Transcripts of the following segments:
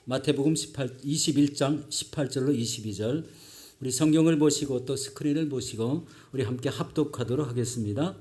마태복음 21장 18절로 22절 우리 성경을 보시고 또 스크린을 보시고 우리 함께 합독하도록 하겠습니다.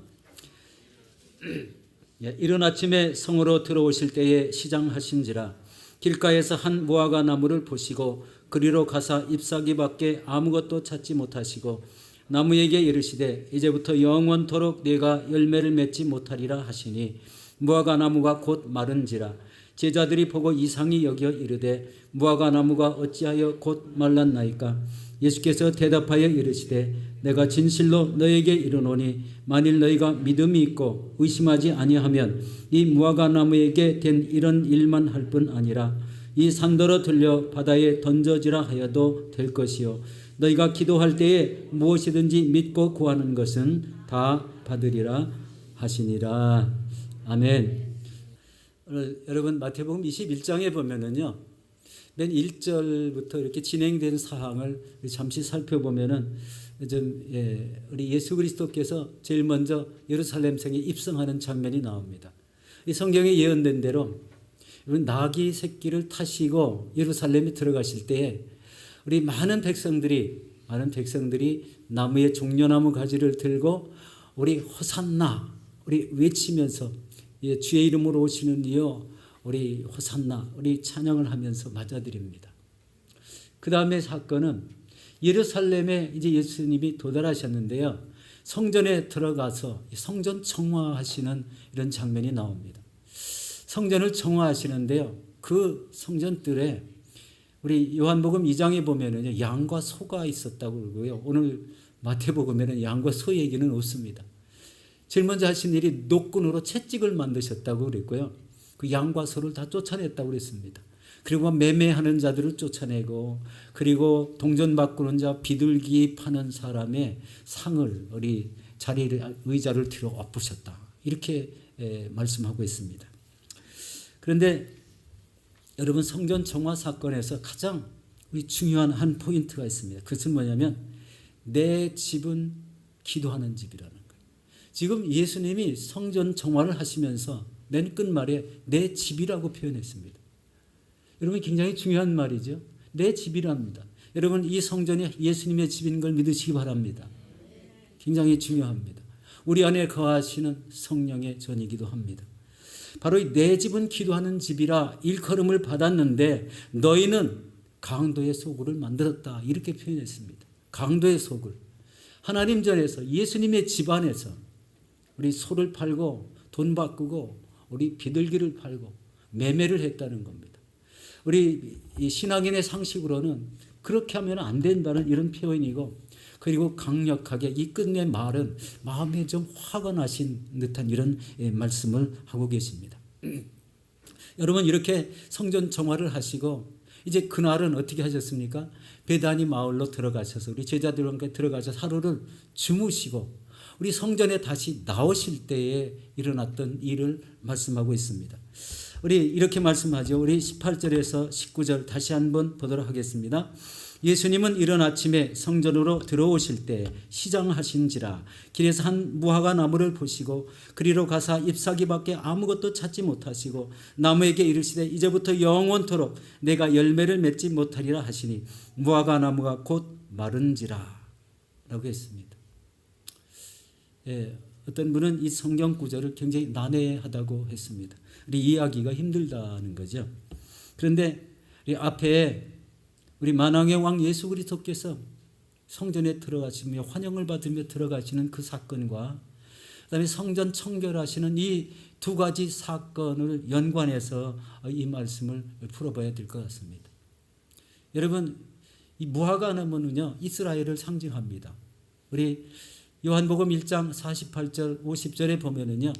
이른 아침에 성으로 들어오실 때에 시장하신지라 길가에서 한 무화과 나무를 보시고 그리로 가사 잎사귀 밖에 아무것도 찾지 못하시고 나무에게 이르시되 이제부터 영원토록 네가 열매를 맺지 못하리라 하시니 무화과 나무가 곧 마른지라 제자들이 보고 이상히 여겨 이르되 무화과 나무가 어찌하여 곧 말랐나이까. 예수께서 대답하여 이르시되 내가 진실로 너에게 이르노니 만일 너희가 믿음이 있고 의심하지 아니하면 이 무화과 나무에게 된 이런 일만 할 뿐 아니라 이 산더러 들려 바다에 던져지라 하여도 될 것이요 너희가 기도할 때에 무엇이든지 믿고 구하는 것은 다 받으리라 하시니라. 아멘. 여러분 마태복음 21장에 보면은요. 맨 1절부터 이렇게 진행된 사항을 잠시 살펴보면은 우리 예수 그리스도께서 제일 먼저 예루살렘 성에 입성하는 장면이 나옵니다. 이 성경에 예언된 대로 나귀 새끼를 타시고 예루살렘에 들어가실 때에 우리 많은 백성들이 나무의 종려나무 가지를 들고 우리 호산나 우리 외치면서 주의 이름으로 오시는 이여 우리 호산나 우리 찬양을 하면서 맞아드립니다. 그 다음에 사건은 예루살렘에 이제 예수님이 도달하셨는데요. 성전에 들어가서 성전 청화하시는 이런 장면이 나옵니다. 성전을 청화하시는데요. 그 성전뜰에 우리 요한복음 2장에 보면은 양과 소가 있었다고 그러고요. 오늘 마태복음에는 양과 소 얘기는 없습니다. 제일 먼저 하신 일이 노끈으로 채찍을 만드셨다고 그랬고요. 그 양과 소를 다 쫓아냈다고 그랬습니다. 그리고 매매하는 자들을 쫓아내고 그리고 동전 바꾸는 자 비둘기 파는 사람의 상을 우리 의자를 뒤로 엎으셨다. 이렇게 말씀하고 있습니다. 그런데 여러분 성전 청화 사건에서 가장 중요한 한 포인트가 있습니다. 그것은 뭐냐면 내 집은 기도하는 집이라는 거예요. 지금 예수님이 성전 청화를 하시면서 맨 끝말에 내 집이라고 표현했습니다. 여러분 굉장히 중요한 말이죠. 내 집이랍니다. 여러분 이 성전이 예수님의 집인 걸 믿으시기 바랍니다. 굉장히 중요합니다. 우리 안에 거하시는 성령의 전이기도 합니다. 바로 내 집은 기도하는 집이라 일컬음을 받았는데 너희는 강도의 소굴을 만들었다. 이렇게 표현했습니다. 강도의 소굴. 하나님 전에서 예수님의 집 안에서 우리 소를 팔고 돈 바꾸고 우리 비둘기를 팔고 매매를 했다는 겁니다. 우리 신앙인의 상식으로는 그렇게 하면 안 된다는 이런 표현이고 그리고 강력하게 이 끝내 말은 마음에 좀 화가 나신 듯한 이런 말씀을 하고 계십니다. 여러분 이렇게 성전 정화를 하시고 이제 그날은 어떻게 하셨습니까? 베다니 마을로 들어가셔서 우리 제자들과 함께 들어가셔서 하루를 주무시고 우리 성전에 다시 나오실 때에 일어났던 일을 말씀하고 있습니다. 우리 이렇게 말씀하죠. 우리 18절에서 19절 다시 한번 보도록 하겠습니다. 예수님은 이른 아침에 성전으로 들어오실 때 시장하신지라 길에서 한 무화과 나무를 보시고 그리로 가사 잎사귀 밖에 아무것도 찾지 못하시고 나무에게 이르시되 이제부터 영원토록 내가 열매를 맺지 못하리라 하시니 무화과 나무가 곧 마른지라 라고 했습니다. 어떤 분은 이 성경 구절을 굉장히 난해하다고 했습니다. 우리 이해하기가 힘들다는 거죠. 그런데 우리 앞에 우리 만왕의 왕 예수 그리스도께서 성전에 들어가시며 환영을 받으며 들어가시는 그 사건과 그다음에 성전 청결하시는 이 두 가지 사건을 연관해서 이 말씀을 풀어봐야 될 것 같습니다. 여러분 이 무화과 나무는요 이스라엘을 상징합니다. 우리 요한복음 1장 48절 50절에 보면은요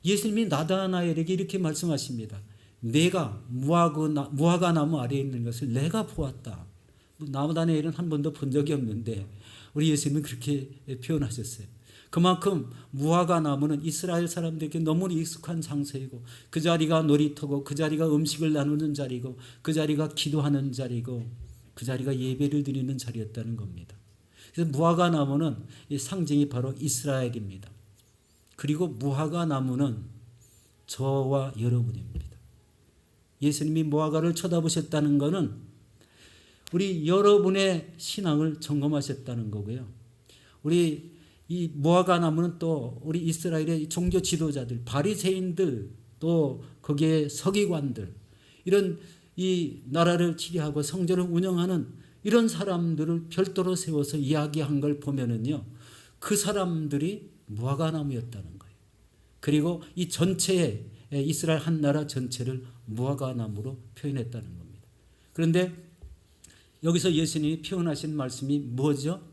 예수님이 나다나엘에게 이렇게 말씀하십니다. 내가 무화과 나무 아래에 있는 것을 내가 보았다. 나다나엘은 한 번도 본 적이 없는데 우리 예수님은 그렇게 표현하셨어요. 그만큼 무화과 나무는 이스라엘 사람들에게 너무 익숙한 장소이고 그 자리가 놀이터고 그 자리가 음식을 나누는 자리고 그 자리가 기도하는 자리고 그 자리가 예배를 드리는 자리였다는 겁니다. 그래서 무화과 나무는 이 상징이 바로 이스라엘입니다. 그리고 무화과 나무는 저와 여러분입니다. 예수님이 무화과를 쳐다보셨다는 것은 우리 여러분의 신앙을 점검하셨다는 거고요. 우리 이 무화과 나무는 또 우리 이스라엘의 종교 지도자들, 바리새인들, 또 거기에 서기관들, 이런 이 나라를 지배하고 성전을 운영하는 이런 사람들을 별도로 세워서 이야기한 걸 보면은요, 그 사람들이 무화과 나무였다는 거예요. 그리고 이 전체의 이스라엘 한 나라 전체를 무화과 나무로 표현했다는 겁니다. 그런데 여기서 예수님이 표현하신 말씀이 뭐죠?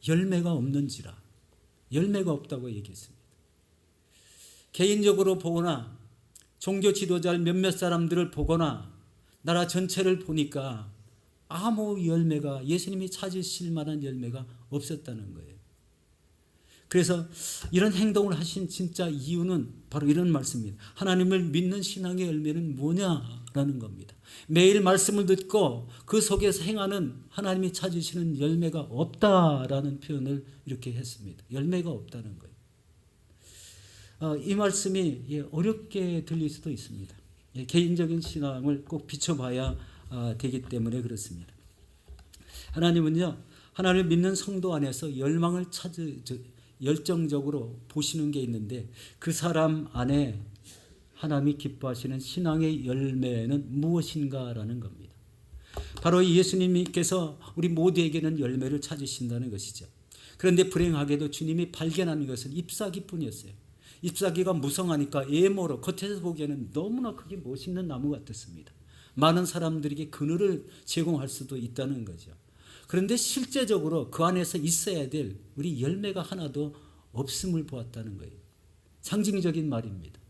열매가 없는지라. 열매가 없다고 얘기했습니다. 개인적으로 보거나 종교 지도자 몇몇 사람들을 보거나 나라 전체를 보니까 아무 열매가, 예수님이 찾으실 만한 열매가 없었다는 거예요. 그래서 이런 행동을 하신 진짜 이유는 바로 이런 말씀입니다. 하나님을 믿는 신앙의 열매는 뭐냐라는 겁니다. 매일 말씀을 듣고 그 속에서 행하는 하나님이 찾으시는 열매가 없다라는 표현을 이렇게 했습니다. 열매가 없다는 거예요. 이 말씀이 어렵게 들릴 수도 있습니다. 개인적인 신앙을 꼭 비춰봐야 되기 때문에 그렇습니다. 하나님은요, 하나님을 믿는 성도 안에서 열정적으로 보시는 게 있는데, 그 사람 안에 하나님이 기뻐하시는 신앙의 열매는 무엇인가라는 겁니다. 바로 예수님께서 우리 모두에게는 열매를 찾으신다는 것이죠. 그런데 불행하게도 주님이 발견한 것은 잎사귀뿐이었어요. 잎사귀가 무성하니까 예모로 겉에서 보기에는 너무나 크게 멋있는 나무 같았습니다. 많은 사람들에게 그늘을 제공할 수도 있다는 거죠. 그런데 실제적으로 그 안에서 있어야 될 우리 열매가 하나도 없음을 보았다는 거예요. 상징적인 말입니다.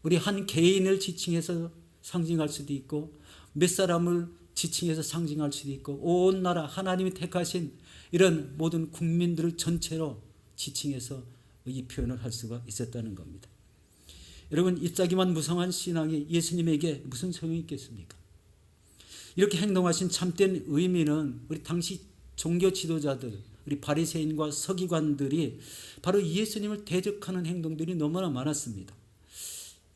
우리 한 개인을 지칭해서 상징할 수도 있고, 몇 사람을 지칭해서 상징할 수도 있고, 온 나라 하나님이 택하신 이런 모든 국민들을 전체로 지칭해서 이 표현을 할 수가 있었다는 겁니다. 여러분, 잎사귀만 무성한 신앙이 예수님에게 무슨 소용이 있겠습니까? 이렇게 행동하신 참된 의미는 우리 당시 종교 지도자들, 우리 바리새인과 서기관들이 바로 예수님을 대적하는 행동들이 너무나 많았습니다.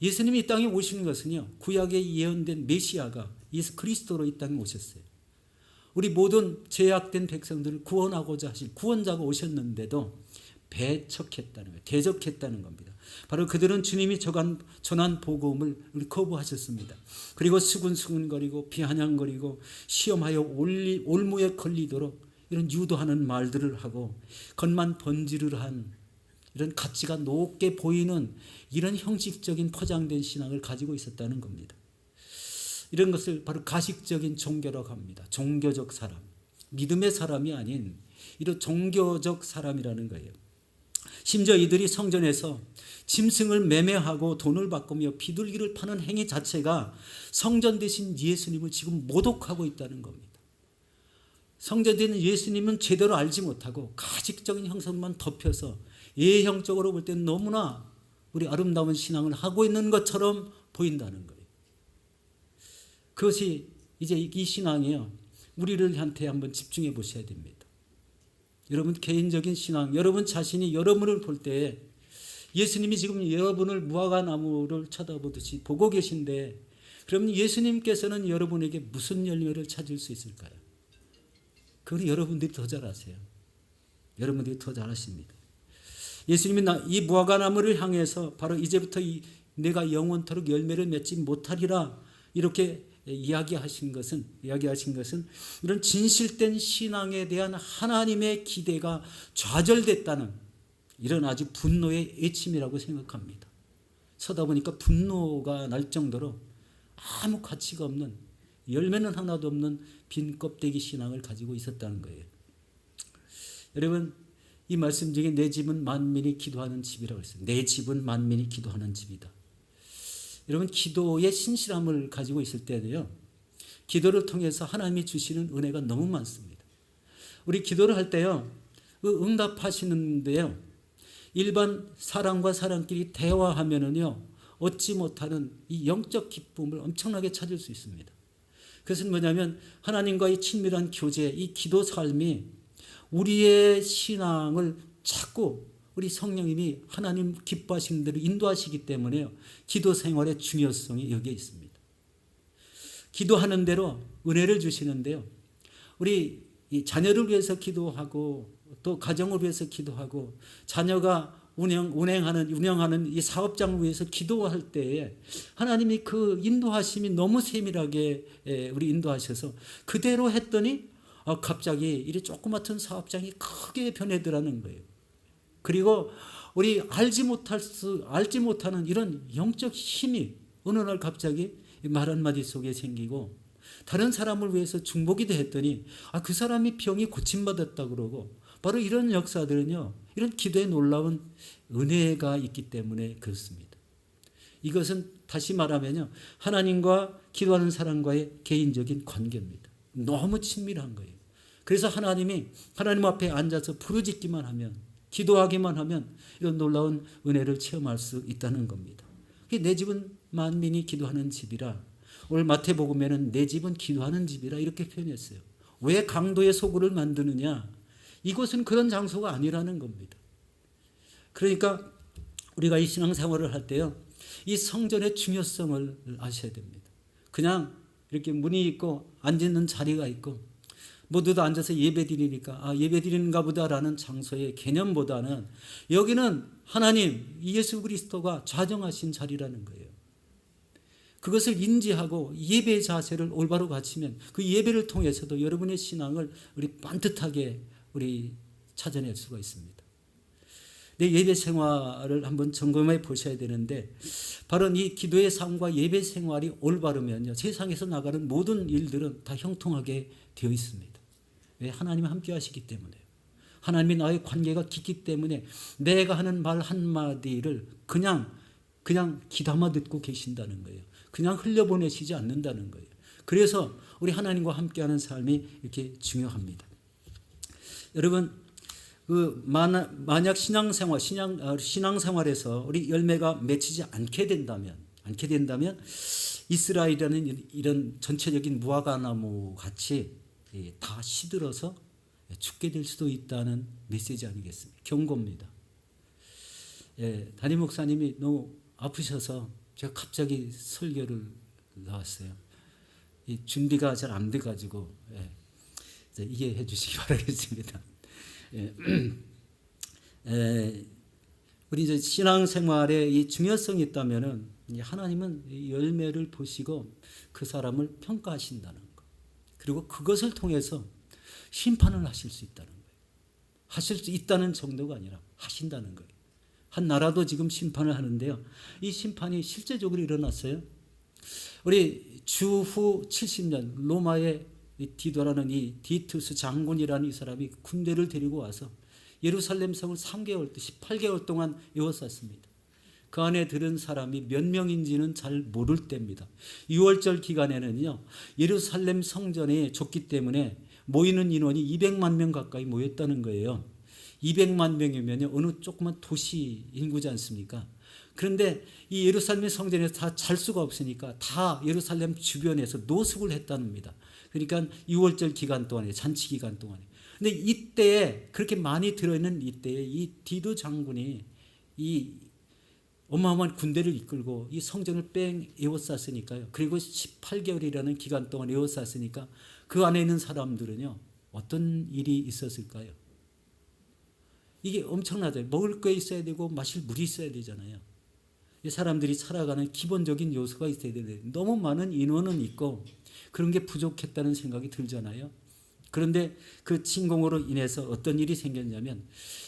예수님이 이 땅에 오시는 것은요, 구약에 예언된 메시아가 예수 그리스도로 이 땅에 오셨어요. 우리 모든 죄악된 백성들을 구원하고자 하실 구원자가 오셨는데도 배척했다는 거예요. 대적했다는 겁니다. 바로 그들은 주님이 전한 복음을 거부하셨습니다. 그리고 수근수근거리고 비아냥거리고 시험하여 올무에 걸리도록 이런 유도하는 말들을 하고 겉만 번지르르한 이런 가치가 높게 보이는 이런 형식적인 포장된 신앙을 가지고 있었다는 겁니다. 이런 것을 바로 가식적인 종교라고 합니다. 종교적 사람, 믿음의 사람이 아닌 이런 종교적 사람이라는 거예요. 심지어 이들이 성전에서 짐승을 매매하고 돈을 바꾸며 비둘기를 파는 행위 자체가 성전 대신 예수님을 지금 모독하고 있다는 겁니다. 성전 대신 예수님은 제대로 알지 못하고 가식적인 형상만 덮여서 예형적으로 볼 때는 너무나 우리 아름다운 신앙을 하고 있는 것처럼 보인다는 거예요. 그것이 이제 이 신앙이요, 우리를 한테 한번 집중해 보셔야 됩니다. 여러분 개인적인 신앙, 여러분 자신이 여러분을 볼 때 예수님이 지금 여러분을 무화과 나무를 쳐다보듯이 보고 계신데, 그럼 예수님께서는 여러분에게 무슨 열매를 찾을 수 있을까요? 그걸 여러분들이 더 잘 아세요. 여러분들이 더 잘 아십니다. 예수님이 이 무화과 나무를 향해서 바로 이제부터 내가 영원토록 열매를 맺지 못하리라 이렇게 이야기하신 것은 이런 진실된 신앙에 대한 하나님의 기대가 좌절됐다는 이런 아주 분노의 애침이라고 생각합니다. 쳐다보니까 분노가 날 정도로 아무 가치가 없는, 열매는 하나도 없는 빈 껍데기 신앙을 가지고 있었다는 거예요. 여러분, 이 말씀 중에 내 집은 만민이 기도하는 집이라고 했어요. 내 집은 만민이 기도하는 집이다. 여러분, 기도의 신실함을 가지고 있을 때는요, 기도를 통해서 하나님이 주시는 은혜가 너무 많습니다. 우리 기도를 할 때요, 응답하시는데요, 일반 사람과 사람끼리 대화하면은요, 얻지 못하는 이 영적 기쁨을 엄청나게 찾을 수 있습니다. 그것은 뭐냐면 하나님과의 친밀한 교제, 이 기도 삶이 우리의 신앙을 자꾸 우리 성령님이 하나님 기뻐하시는 대로 인도하시기 때문에요, 기도 생활의 중요성이 여기에 있습니다. 기도하는 대로 은혜를 주시는데요. 우리 이 자녀를 위해서 기도하고 또 가정을 위해서 기도하고 자녀가 운영하는 이 사업장을 위해서 기도할 때에 하나님이 그 인도하심이 너무 세밀하게 우리 인도하셔서 그대로 했더니 갑자기 이 조그맣은 사업장이 크게 변해더라는 거예요. 그리고 우리 알지 못하는 이런 영적 힘이 어느 날 갑자기 말 한마디 속에 생기고 다른 사람을 위해서 중보기도 했더니 그 사람이 병이 고침받았다 그러고 바로 이런 역사들은요. 이런 기도에 놀라운 은혜가 있기 때문에 그렇습니다. 이것은 다시 말하면요. 하나님과 기도하는 사람과의 개인적인 관계입니다. 너무 친밀한 거예요. 그래서 하나님 앞에 앉아서 부르짖기만 하면 기도하기만 하면 이런 놀라운 은혜를 체험할 수 있다는 겁니다. 내 집은 만민이 기도하는 집이라 오늘 마태복음에는 내 집은 기도하는 집이라 이렇게 표현했어요. 왜 강도의 소굴을 만드느냐? 이곳은 그런 장소가 아니라는 겁니다. 그러니까 우리가 이 신앙생활을 할 때요. 이 성전의 중요성을 아셔야 됩니다. 그냥 이렇게 문이 있고 앉는 자리가 있고 모두 다 앉아서 예배 드리니까 예배 드리는가 보다라는 장소의 개념보다는 여기는 하나님 예수 그리스도가 좌정하신 자리라는 거예요. 그것을 인지하고 예배의 자세를 올바로 갖추면 그 예배를 통해서도 여러분의 신앙을 우리 반듯하게 우리 찾아낼 수가 있습니다. 내 예배 생활을 한번 점검해 보셔야 되는데 바로 이 기도의 삶과 예배 생활이 올바르면요. 세상에서 나가는 모든 일들은 다 형통하게 되어 있습니다. 왜? 하나님이 함께 하시기 때문에요. 하나님이 나의 관계가 깊기 때문에 내가 하는 말 한마디를 그냥 귀담아 듣고 계신다는 거예요. 그냥 흘려보내시지 않는다는 거예요. 그래서 우리 하나님과 함께하는 삶이 이렇게 중요합니다. 여러분, 만약 신앙생활에서 우리 열매가 맺히지 않게 된다면 이스라엘이라는 이런 전체적인 무화과나무 같이 다 시들어서 죽게 될 수도 있다는 메시지 아니겠습니까? 경고입니다. 담임 목사님이 너무 아프셔서 제가 갑자기 설교를 나왔어요. 이 준비가 잘 안 돼가지고 이해해 주시기 바라겠습니다. 우리 이제 신앙생활에 이 중요성이 있다면은 하나님은 열매를 보시고 그 사람을 평가하신다는 것. 그리고 그것을 통해서 심판을 하실 수 있다는 거예요. 하실 수 있다는 정도가 아니라 하신다는 거예요. 한 나라도 지금 심판을 하는데요. 이 심판이 실제적으로 일어났어요. 우리 주후 70년 로마의 디도라는 이 디투스 장군이라는 이 사람이 군대를 데리고 와서 예루살렘 성을 18개월 동안 에워쌌습니다. 그 안에 들은 사람이 몇 명인지는 잘 모를 때입니다. 6월절 기간에는요. 예루살렘 성전에 좁기 때문에 모이는 인원이 200만 명 가까이 모였다는 거예요. 200만 명이면 어느 조그만 도시 인구지 않습니까? 그런데 이 예루살렘 성전에서 다 잘 수가 없으니까 다 예루살렘 주변에서 노숙을 했답니다. 그러니까 6월절 기간 동안에 잔치 기간 동안에. 근데 이때에 그렇게 많이 들어있는 이때에 이 디도 장군이 이 어마어마한 군대를 이끌고 이 성전을 에워쌌으니까요. 그리고 18개월이라는 기간 동안 에워쌌으니까 그 안에 있는 사람들은요. 어떤 일이 있었을까요? 이게 엄청나죠. 먹을 거 있어야 되고 마실 물이 있어야 되잖아요. 이 사람들이 살아가는 기본적인 요소가 있어야 되는데 너무 많은 인원은 있고 그런 게 부족했다는 생각이 들잖아요. 그런데 그 침공으로 인해서 어떤 일이 생겼냐면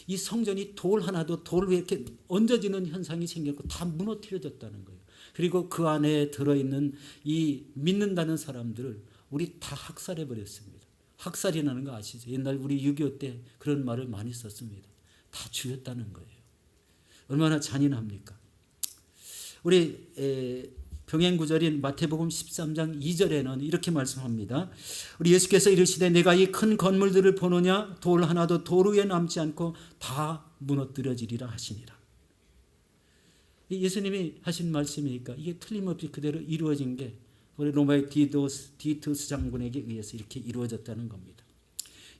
이 성전이 돌 하나도 돌 위에 이렇게 얹어지는 현상이 생겼고 다 무너뜨려졌다는 거예요. 그리고 그 안에 들어있는 이 믿는다는 사람들을 우리 다 학살해 버렸습니다. 학살이라는 거 아시죠? 옛날 우리 6.25 때 그런 말을 많이 썼습니다. 다 죽였다는 거예요. 얼마나 잔인합니까? 우리 병행구절인 마태복음 13장 2절에는 이렇게 말씀합니다. 우리 예수께서 이르시되 내가 이 큰 건물들을 보느냐 돌 하나도 돌 위에 남지 않고 다 무너뜨려지리라 하시니라. 예수님이 하신 말씀이니까 이게 틀림없이 그대로 이루어진 게 우리 로마의 디투스 장군에게 의해서 이렇게 이루어졌다는 겁니다.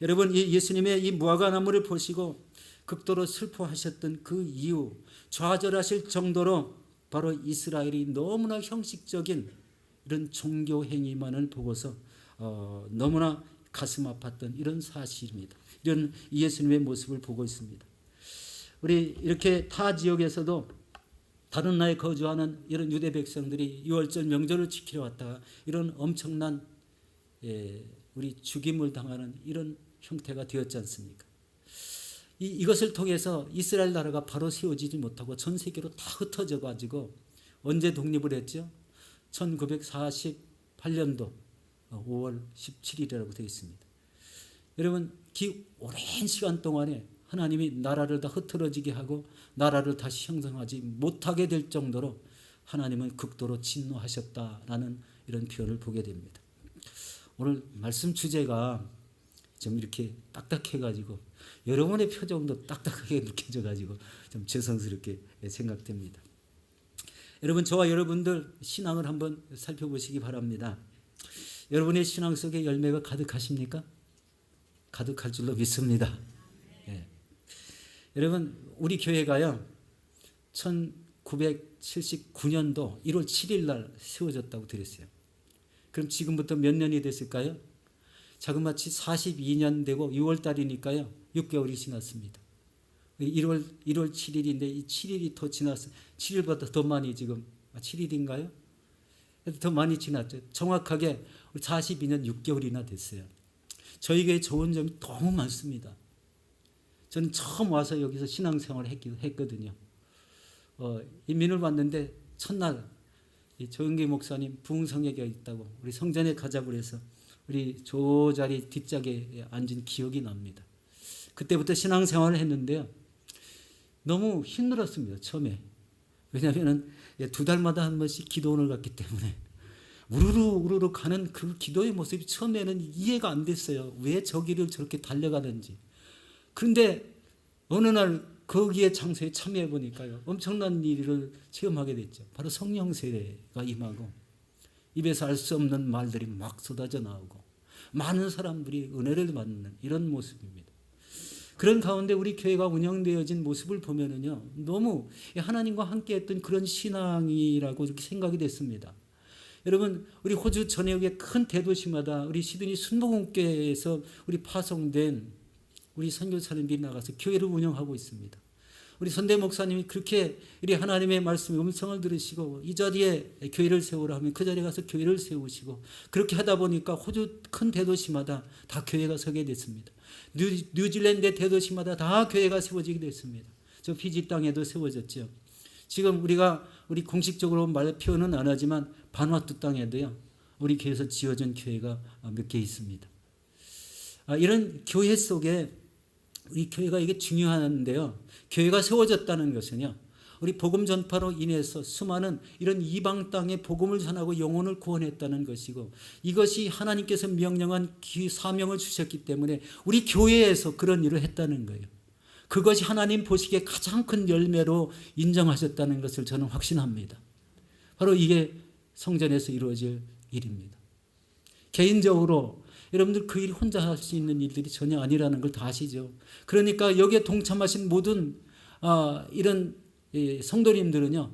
여러분 예수님의 이 무화과나무를 보시고 극도로 슬퍼하셨던 그 이유 좌절하실 정도로 바로 이스라엘이 너무나 형식적인 이런 종교 행위만을 보고서 너무나 가슴 아팠던 이런 사실입니다. 이런 예수님의 모습을 보고 있습니다. 우리 이렇게 타 지역에서도 다른 나라에 거주하는 이런 유대 백성들이 유월절 명절을 지키러 왔다가 이런 엄청난 우리 죽임을 당하는 이런 형태가 되었지 않습니까? 이것을 통해서 이스라엘 나라가 바로 세워지지 못하고 전 세계로 다 흩어져 가지고 언제 독립을 했죠? 1948년도 5월 17일이라고 되어 있습니다. 여러분, 오랜 시간 동안에 하나님이 나라를 다 흐트러지게 하고 나라를 다시 형성하지 못하게 될 정도로 하나님은 극도로 진노하셨다라는 이런 표현을 보게 됩니다. 오늘 말씀 주제가 좀 이렇게 딱딱해가지고 여러분의 표정도 딱딱하게 느껴져가지고 좀 죄송스럽게 생각됩니다. 여러분, 저와 여러분들 신앙을 한번 살펴보시기 바랍니다. 여러분의 신앙 속에 열매가 가득하십니까? 가득할 줄로 믿습니다. 예. 여러분, 우리 교회가요 1979년도 1월 7일 날 세워졌다고 들었어요. 그럼 지금부터 몇 년이 됐을까요? 자그마치 42년 되고 6월 달이니까요 6개월이 지났습니다. 1월 7일인데 이 7일이 더 지났어요. 7일보다 더 많이 지금 7일인가요? 더 많이 지났죠. 정확하게 42년 6개월이나 됐어요. 저에게 좋은 점이 너무 많습니다. 저는 처음 와서 여기서 신앙생활을 했거든요. 인민을 왔는데 첫날 조영기 목사님 부흥성회가 있다고 우리 성전에 가자고 해서 우리 저 자리 뒷짝에 앉은 기억이 납니다. 그때부터 신앙생활을 했는데요. 너무 힘들었습니다. 처음에. 왜냐하면 2달마다 한 번씩 기도원을 갔기 때문에 우르르 가는 그 기도의 모습이 처음에는 이해가 안 됐어요. 왜 저 길을 저렇게 달려가는지. 그런데 어느 날 거기에 장소에 참여해 보니까요. 엄청난 일을 체험하게 됐죠. 바로 성령 세례가 임하고 입에서 알 수 없는 말들이 막 쏟아져 나오고 많은 사람들이 은혜를 받는 이런 모습입니다. 그런 가운데 우리 교회가 운영되어진 모습을 보면은요. 너무 하나님과 함께 했던 그런 신앙이라고 이렇게 생각이 됐습니다. 여러분, 우리 호주 전역의 큰 대도시마다 우리 시드니 순복음교회에서 우리 파송된 우리 선교사님들이 나가서 교회를 운영하고 있습니다. 우리 선대 목사님이 그렇게 우리 하나님의 말씀의 음성을 들으시고 이 자리에 교회를 세우라 하면 그 자리에 가서 교회를 세우시고 그렇게 하다 보니까 호주 큰 대도시마다 다 교회가 서게 됐습니다. 뉴질랜드 대도시마다 다 교회가 세워지게 됐습니다. 저 피지 땅에도 세워졌죠. 지금 우리 공식적으로 표현은 안 하지만 바누아투 땅에도요. 우리 교회에서 지어진 교회가 몇 개 있습니다. 이런 교회 속에 우리 교회가 이게 중요한데요. 교회가 세워졌다는 것은요. 우리 복음 전파로 인해서 수많은 이런 이방 땅에 복음을 전하고 영혼을 구원했다는 것이고 이것이 하나님께서 명령한 사명을 주셨기 때문에 우리 교회에서 그런 일을 했다는 거예요. 그것이 하나님 보시기에 가장 큰 열매로 인정하셨다는 것을 저는 확신합니다. 바로 이게 성전에서 이루어질 일입니다. 개인적으로 여러분들 그 일 혼자 할 수 있는 일들이 전혀 아니라는 걸 다 아시죠. 그러니까 여기에 동참하신 모든 이런 성도님들은요.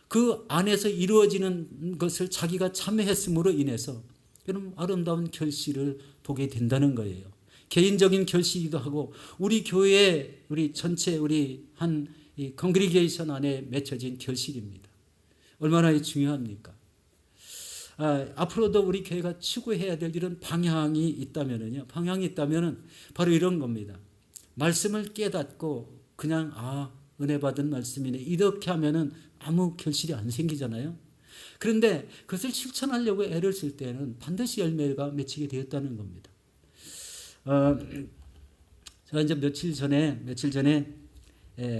그 안에서 이루어지는 것을 자기가 참여했음으로 인해서 여러분 아름다운 결실을 보게 된다는 거예요. 개인적인 결실이기도 하고 우리 교회 우리 전체 우리 한 컨그리게이션 안에 맺혀진 결실입니다. 얼마나 중요합니까? 앞으로도 우리 교회가 추구해야 될 이런 방향이 있다면은요. 방향이 있다면은 바로 이런 겁니다. 말씀을 깨닫고 그냥 은혜 받은 말씀이네 이렇게 하면은 아무 결실이 안 생기잖아요. 그런데 그것을 실천하려고 애를 쓸 때는 반드시 열매가 맺히게 되었다는 겁니다. 제가 이제 며칠 전에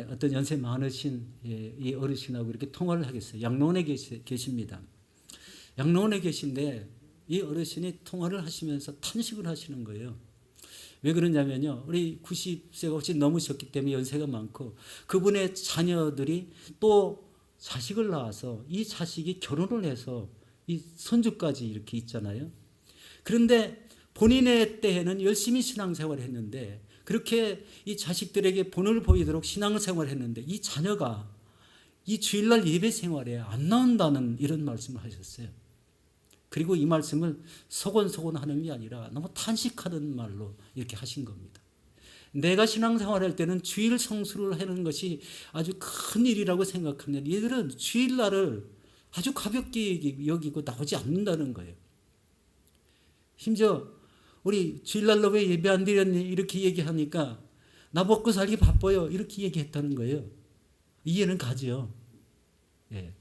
어떤 연세 많으신 이 어르신하고 이렇게 통화를 하겠어요. 양로원에 계십니다. 양로원에 계신데 이 어르신이 통화를 하시면서 탄식을 하시는 거예요. 왜 그러냐면요. 우리 90세가 훨씬 넘으셨기 때문에 연세가 많고 그분의 자녀들이 또 자식을 낳아서 이 자식이 결혼을 해서 이 손주까지 이렇게 있잖아요. 그런데 본인의 때에는 열심히 신앙생활을 했는데 그렇게 이 자식들에게 본을 보이도록 신앙생활을 했는데 이 자녀가 이 주일날 예배 생활에 안 나온다는 이런 말씀을 하셨어요. 그리고 이 말씀을 소곤소곤 하는 게 아니라 너무 탄식하는 말로 이렇게 하신 겁니다. 내가 신앙생활할 때는 주일 성수를 하는 것이 아주 큰 일이라고 생각하면 얘들은 주일날을 아주 가볍게 여기고 나오지 않는다는 거예요. 심지어 우리 주일날로 왜 예배 안 드렸니? 이렇게 얘기하니까 나 먹고 살기 바빠요. 이렇게 얘기했다는 거예요. 이해는 가죠. 예.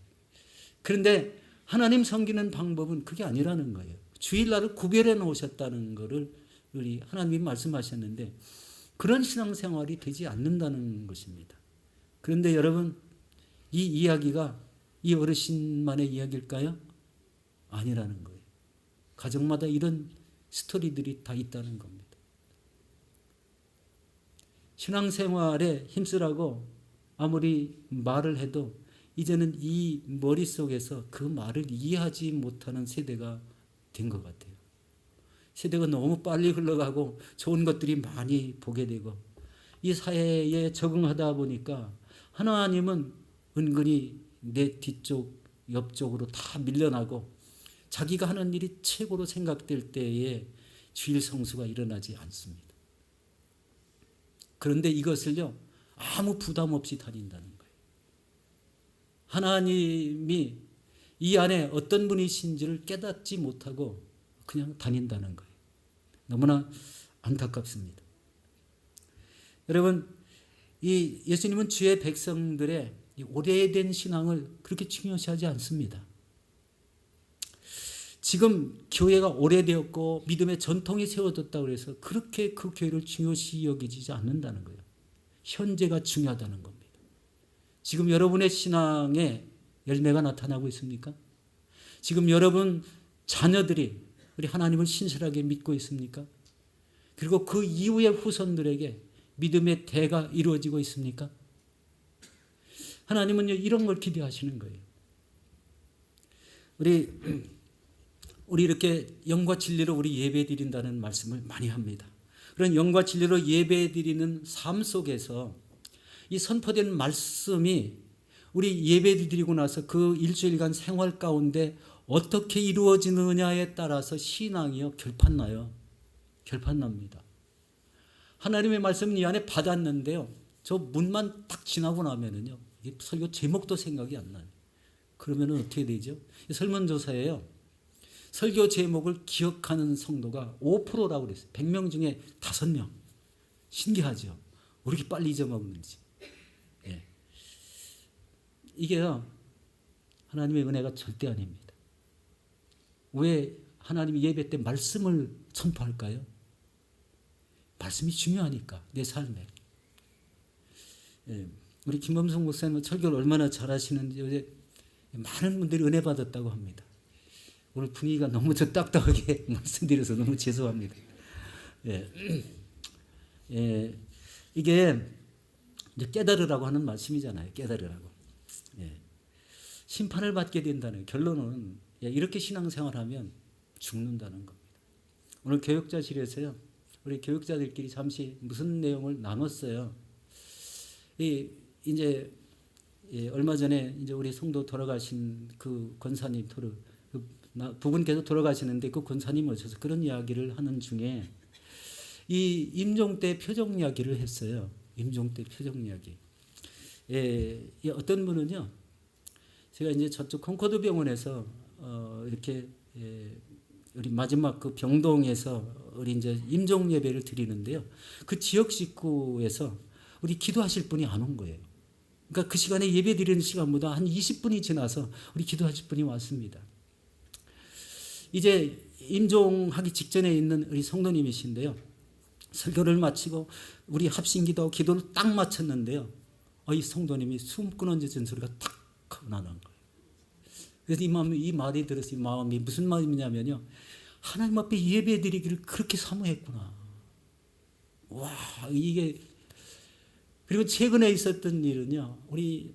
그런데 하나님 섬기는 방법은 그게 아니라는 거예요. 주일날을 구별해 놓으셨다는 것을 우리 하나님이 말씀하셨는데 그런 신앙생활이 되지 않는다는 것입니다. 그런데 여러분, 이 이야기가 이 어르신만의 이야기일까요? 아니라는 거예요. 가정마다 이런 스토리들이 다 있다는 겁니다. 신앙생활에 힘쓰라고 아무리 말을 해도 이제는 이 머릿속에서 그 말을 이해하지 못하는 세대가 된 것 같아요. 세대가 너무 빨리 흘러가고 좋은 것들이 많이 보게 되고 이 사회에 적응하다 보니까 하나님은 은근히 내 뒤쪽, 옆쪽으로 다 밀려나고 자기가 하는 일이 최고로 생각될 때에 주일 성수가 일어나지 않습니다. 그런데 이것을요, 아무 부담 없이 다닌다는 거예요. 하나님이 이 안에 어떤 분이신지를 깨닫지 못하고 그냥 다닌다는 거예요. 너무나 안타깝습니다. 여러분, 이 예수님은 주의 백성들의 오래된 신앙을 그렇게 중요시하지 않습니다. 지금 교회가 오래되었고 믿음의 전통이 세워졌다고 해서 그렇게 그 교회를 중요시 여기지 않는다는 거예요. 현재가 중요하다는 겁니다. 지금 여러분의 신앙에 열매가 나타나고 있습니까? 지금 여러분 자녀들이 우리 하나님을 신실하게 믿고 있습니까? 그리고 그 이후의 후손들에게 믿음의 대가 이루어지고 있습니까? 하나님은요, 이런 걸 기대하시는 거예요. 우리 이렇게 영과 진리로 우리 예배 드린다는 말씀을 많이 합니다. 그런 영과 진리로 예배 드리는 삶 속에서 이 선포된 말씀이 우리 예배 드리고 나서 그 일주일간 생활 가운데 어떻게 이루어지느냐에 따라서 신앙이요, 결판나요. 결판납니다. 하나님의 말씀은 이 안에 받았는데요, 저 문만 딱 지나고 나면은요, 설교 제목도 생각이 안 나요. 그러면은 어떻게 되죠? 설문조사예요. 설교 제목을 기억하는 성도가 5%라고 그랬어요. 100명 중에 5명. 신기하죠? 왜 이렇게 빨리 잊어먹는지. 예. 이게요, 하나님의 은혜가 절대 아닙니다. 왜 하나님이 예배 때 말씀을 선포할까요? 말씀이 중요하니까, 내 삶에. 예. 우리 김범성 목사님은 설교를 얼마나 잘하시는지 어제 많은 분들이 은혜 받았다고 합니다. 오늘 분위기가 너무 딱딱하게 말씀드려서 너무 죄송합니다. 예. 예. 이게 이제 깨달으라고 하는 말씀이잖아요. 깨달으라고. 예. 심판을 받게 된다는 결론은 이렇게 신앙생활하면 죽는다는 겁니다. 오늘 교육자실에서요, 우리 교육자들끼리 잠시 무슨 내용을 나눴어요. 이제 얼마 전에 이제 우리 성도 돌아가신 그 권사님 두 분께서 돌아가시는데 그 권사님 오셔서 그런 이야기를 하는 중에 이 임종 때 표적 이야기를 했어요. 임종 때 표적 이야기. 어떤 분은요, 제가 이제 저쪽 콩코드 병원에서 이렇게 우리 마지막 그 병동에서 우리 이제 임종 예배를 드리는데요. 그 지역 식구에서 우리 기도하실 분이 안 온 거예요. 그러니까 그 시간에 예배 드리는 시간보다 한 20분이 지나서 우리 기도하실 분이 왔습니다. 이제 임종하기 직전에 있는 우리 성도님이신데요. 설교를 마치고 우리 합심기도 기도를 딱 마쳤는데요. 이 성도님이 숨 끊어지는 소리가 탁 나는 거예요. 그래서 이 말이 들었어요. 이 마음이 무슨 마음이냐면요, 하나님 앞에 예배 드리기를 그렇게 사모했구나. 와, 이게. 그리고 최근에 있었던 일은요, 우리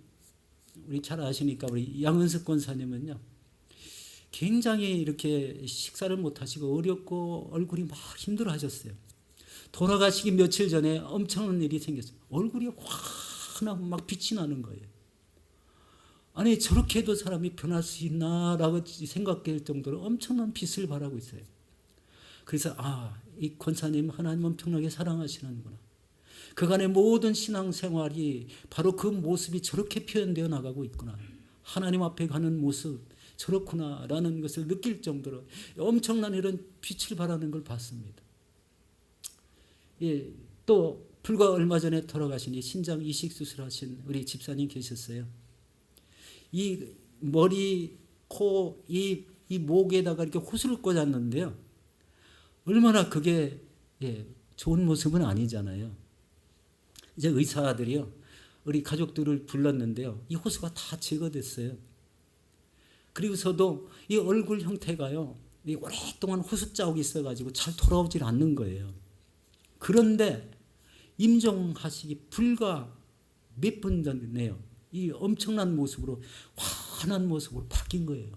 잘 아시니까 우리 양은석 권사님은요, 굉장히 이렇게 식사를 못 하시고 어렵고 얼굴이 막 힘들어 하셨어요. 돌아가시기 며칠 전에 엄청난 일이 생겼어요. 얼굴이 환하고 막 빛이 나는 거예요. 아니 저렇게 해도 사람이 변할 수 있나라고 생각할 정도로 엄청난 빛을 발하고 있어요. 그래서 이 권사님 하나님 엄청나게 사랑하시는구나. 그간의 모든 신앙생활이 바로 그 모습이 저렇게 표현되어 나가고 있구나. 하나님 앞에 가는 모습 저렇구나라는 것을 느낄 정도로 엄청난 이런 빛을 발하는 걸 봤습니다. 예, 또 불과 얼마 전에 돌아가신 이 신장 이식 수술하신 우리 집사님 계셨어요. 이 머리, 코, 이 목에다가 이렇게 호수를 꽂았는데요. 얼마나 그게 좋은 모습은 아니잖아요. 이제 의사들이요, 우리 가족들을 불렀는데요. 이 호수가 다 제거됐어요. 그리고서도 이 얼굴 형태가요, 오랫동안 호수 자국이 있어가지고 잘 돌아오질 않는 거예요. 그런데 임종하시기 불과 몇 분 전이네요. 이 엄청난 모습으로, 환한 모습으로 바뀐 거예요.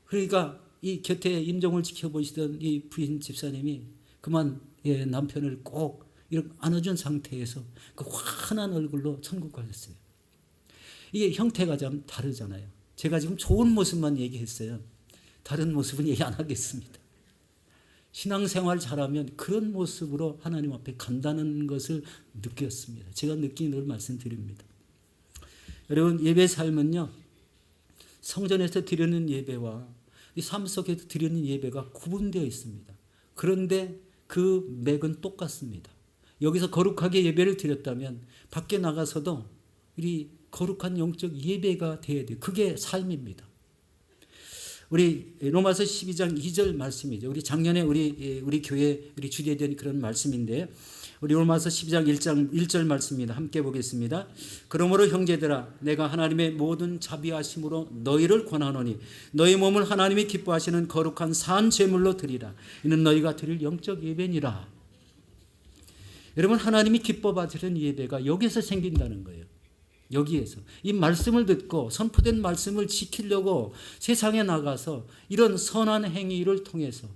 그러니까 이 곁에 임종을 지켜보시던 이 부인 집사님이 그만 남편을 꼭 이렇게 안아준 상태에서 그 환한 얼굴로 천국 가셨어요. 이게 형태가 좀 다르잖아요. 제가 지금 좋은 모습만 얘기했어요. 다른 모습은 얘기 안 하겠습니다. 신앙생활 잘하면 그런 모습으로 하나님 앞에 간다는 것을 느꼈습니다. 제가 느낀 걸 말씀드립니다. 여러분, 예배 삶은요, 성전에서 드리는 예배와 이 삶 속에서 드리는 예배가 구분되어 있습니다. 그런데 그 맥은 똑같습니다. 여기서 거룩하게 예배를 드렸다면 밖에 나가서도 이 거룩한 영적 예배가 되어야 돼요. 그게 삶입니다. 우리 로마서 12장 2절 말씀이죠. 우리 작년에 우리 교회 우리 주례된 그런 말씀인데, 우리 로마서 12장 1절 말씀입니다. 함께 보겠습니다. 그러므로 형제들아, 내가 하나님의 모든 자비하심으로 너희를 권하노니 너희 몸을 하나님이 기뻐하시는 거룩한 산 제물로 드리라. 이는 너희가 드릴 영적 예배니라. 여러분, 하나님이 기뻐 받으시는 예배가 여기서 생긴다는 거예요. 여기에서 이 말씀을 듣고 선포된 말씀을 지키려고 세상에 나가서 이런 선한 행위를 통해서,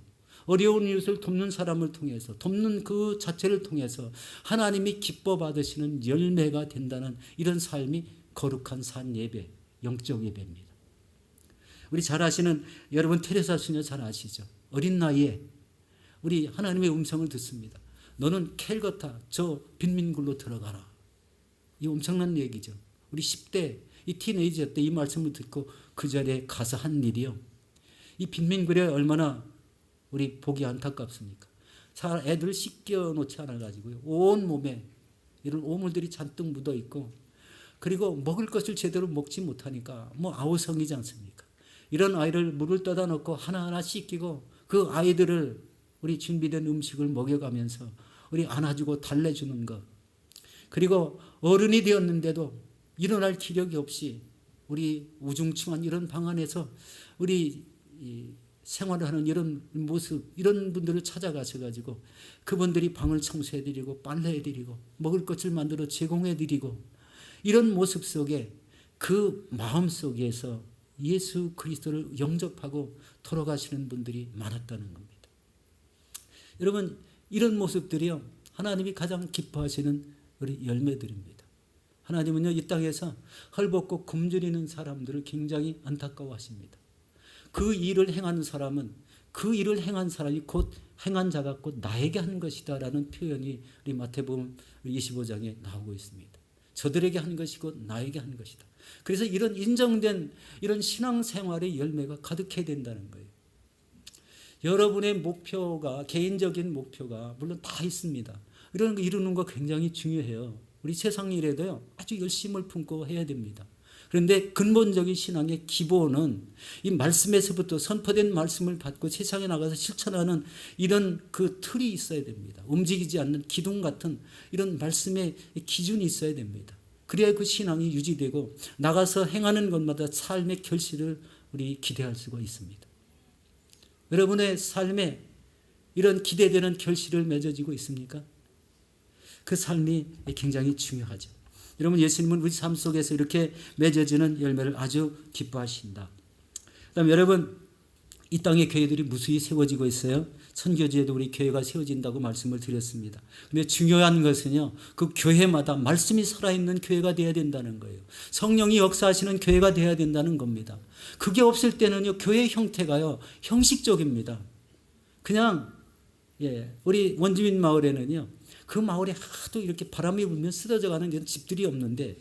어려운 이웃을 돕는 사람을 통해서, 돕는 그 자체를 통해서 하나님이 기뻐 받으시는 열매가 된다는 이런 삶이 거룩한 산 예배, 영적 예배입니다. 우리 잘 아시는 여러분 테레사 수녀 잘 아시죠? 어린 나이에 우리 하나님의 음성을 듣습니다. 너는 캘거타 저 빈민굴로 들어가라. 이 엄청난 얘기죠. 우리 10대 이 티네이저 때 이 말씀을 듣고 그 자리에 가서 한 일이요, 이 빈민굴에 얼마나 우리 보기 안타깝습니까? 애들 씻겨 놓지 않아 가지고요, 온 몸에 이런 오물들이 잔뜩 묻어 있고, 그리고 먹을 것을 제대로 먹지 못하니까 아우성이지 않습니까? 이런 아이를 물을 떠다 놓고 하나하나 씻기고 그 아이들을 우리 준비된 음식을 먹여가면서 우리 안아주고 달래주는 것, 그리고 어른이 되었는데도 일어날 기력이 없이 우리 우중충한 이런 방 안에서 우리 생활을 하는 이런 모습, 이런 분들을 찾아가셔가지고 그분들이 방을 청소해드리고 빨래해드리고 먹을 것을 만들어 제공해드리고, 이런 모습 속에 그 마음 속에서 예수 그리스도를 영접하고 돌아가시는 분들이 많았다는 겁니다. 여러분, 이런 모습들이요, 하나님이 가장 기뻐하시는 우리 열매들입니다. 하나님은요, 이 땅에서 헐벗고 굶주리는 사람들을 굉장히 안타까워하십니다. 그 일을 행하는 사람은, 그 일을 행한 사람이 곧 행한 자가 곧 나에게 한 것이다 라는 표현이 우리 마태복음 25장에 나오고 있습니다. 저들에게 한 것이 곧 나에게 한 것이다. 그래서 이런 인정된 이런 신앙생활의 열매가 가득해야 된다는 거예요. 여러분의 목표가, 개인적인 목표가 물론 다 있습니다. 이런 거 이루는 거 굉장히 중요해요. 우리 세상 일에도요, 아주 열심을 품고 해야 됩니다. 그런데 근본적인 신앙의 기본은 이 말씀에서부터 선포된 말씀을 받고 세상에 나가서 실천하는 이런 그 틀이 있어야 됩니다. 움직이지 않는 기둥 같은 이런 말씀의 기준이 있어야 됩니다. 그래야 그 신앙이 유지되고 나가서 행하는 것마다 삶의 결실을 우리 기대할 수가 있습니다. 여러분의 삶에 이런 기대되는 결실을 맺어지고 있습니까? 그 삶이 굉장히 중요하죠. 여러분, 예수님은 우리 삶 속에서 이렇게 맺어지는 열매를 아주 기뻐하신다. 그다음에 여러분, 이 땅의 교회들이 무수히 세워지고 있어요. 선교지에도 우리 교회가 세워진다고 말씀을 드렸습니다. 근데 중요한 것은요, 그 교회마다 말씀이 살아있는 교회가 되어야 된다는 거예요. 성령이 역사하시는 교회가 되어야 된다는 겁니다. 그게 없을 때는요, 교회 형태가요, 형식적입니다. 그냥, 우리 원주민 마을에는요, 그 마을에 하도 이렇게 바람이 불면 쓰러져 가는 집들이 없는데,